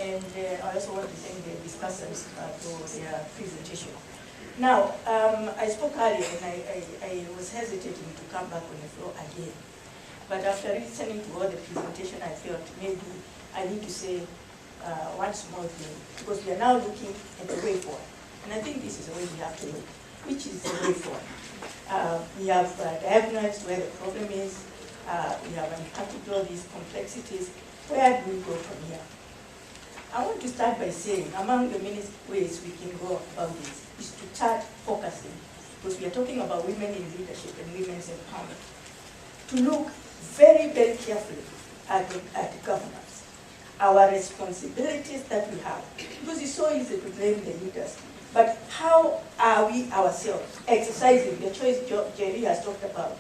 and I also want to thank the discussants for their presentation. Now, I spoke earlier and I was hesitating to come back on the floor again. But after listening to all the presentation, I felt maybe I need to say one small thing, because we are now looking at the way forward. And I think this is the way we have to look, which is the way forward. We have diagnosed where the problem is. We have unpacked all these complexities. Where do we go from here? I want to start by saying, among the many ways we can go about this, is to start focusing, because we are talking about women in leadership and women's empowerment, to look very, very carefully at governance, our responsibilities that we have, because it's so easy to blame the leaders, but how are we ourselves exercising the choice Jerry has talked about,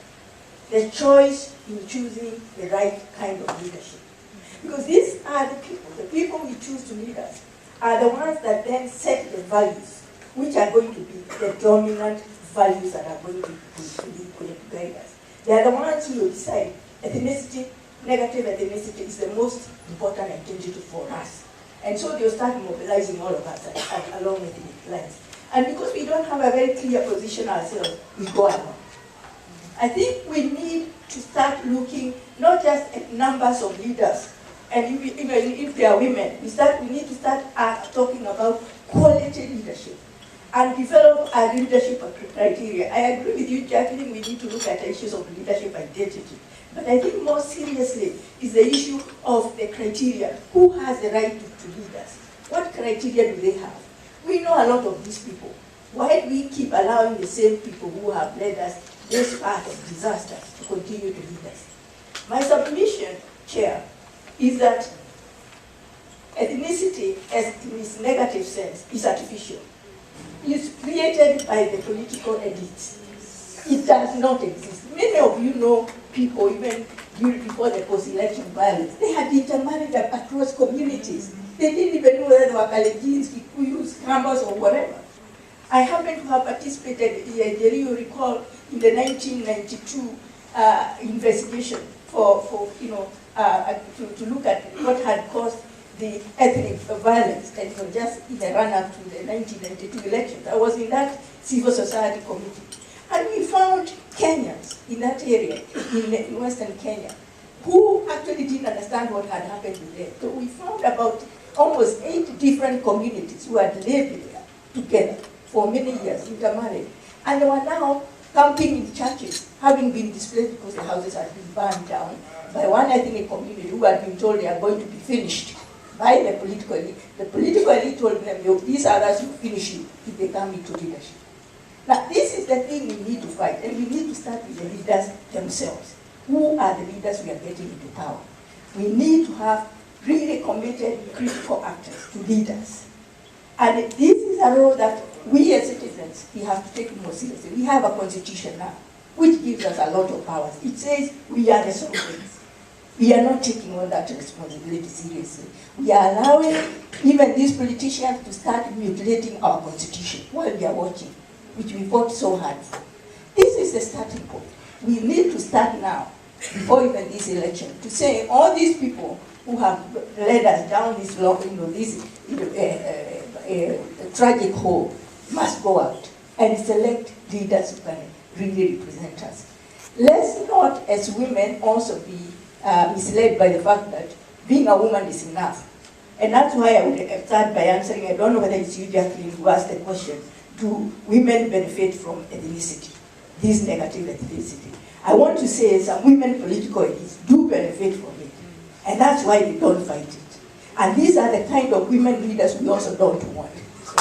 the choice in choosing the right kind of leadership? Because these are the people we choose to lead us, are the ones that then set the values, which are going to be the dominant values that are going to guide us. They are the ones who will decide ethnicity, negative ethnicity is the most important identity for us. And so they'll start mobilizing all of us along ethnic lines. And because we don't have a very clear position ourselves, we go along. I think we need to start looking not just at numbers of leaders, and even if they are women, we need to start talking about quality leadership and develop our leadership criteria. I agree with you, Jacqueline, we need to look at issues of leadership identity. But I think more seriously is the issue of the criteria. Who has the right to lead us? What criteria do they have? We know a lot of these people. Why do we keep allowing the same people who have led us this path of disasters to continue to lead us? My submission, Chair, is that ethnicity, as in its negative sense, is artificial. It's created by the political elites. It does not exist. Many of you know people, even before the post-election violence, they had intermarried across communities. They didn't even know whether they were Kalejins, Kikuyus, Kambas, or whatever. I happen to have participated, you recall, in the 1992 investigation to look at what had caused the ethnic violence, and it was just in the run-up to the 1992 elections. I was in that civil society committee. And we found Kenyans in that area, in Western Kenya, who actually didn't understand what had happened to them. So we found about almost 8 different communities who had lived there together for many years, intermarried. And they were now camping in churches, having been displaced because the houses had been burned down by one ethnic community who had been told they are going to be finished by the political elite. The political elite told them, these others will finish you if they come into leadership. Now, this is the thing we need to fight, and we need to start with the leaders themselves. Who are the leaders we are getting into power? We need to have really committed, critical actors to lead us. And this is a role that we as citizens, we have to take more seriously. We have a constitution now, which gives us a lot of powers. It says we are the sovereigns. We are not taking on that responsibility seriously. We are allowing even these politicians to start mutilating our constitution while we are watching, which we fought so hard for. This is the starting point. We need to start now, before even this election, to say all these people who have led us down this long, this tragic hole must go out and select leaders who can really represent us. Let's not, as women, also be misled by the fact that being a woman is enough. And that's why I would start by answering, I don't know whether it's you, Jacqueline, who asked the question, do women benefit from ethnicity, this negative ethnicity? I want to say some women political elites do benefit from it. And that's why they don't fight it. And these are the kind of women leaders we also don't want.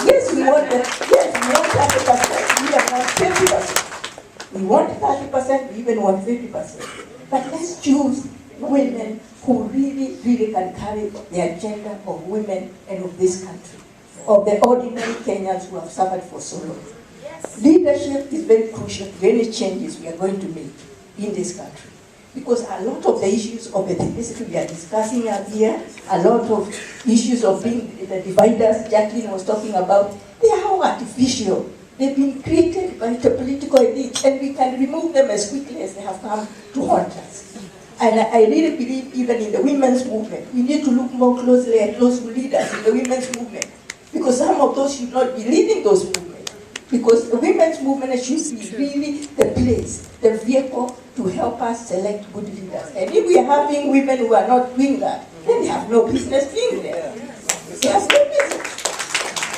Yes, we want them. Yes, we want 30%. We want 30%. We even want 50%. But let's choose women who really, really can carry the agenda of women and of this country, of the ordinary Kenyans who have suffered for so long. Yes. Leadership is very crucial to any changes we are going to make in this country. Because a lot of the issues of ethnicity we are discussing here, a lot of issues of being the dividers Jacqueline was talking about, they are all artificial. They've been created by the political elite, and we can remove them as quickly as they have come to haunt us. And I really believe even in the women's movement, we need to look more closely at those leaders in the women's movement, because some of those should not be leading those movements. Because the women's movement should be really the place, the vehicle to help us select good leaders. And if we are having women who are not doing that, then they have no business being there. They have no business.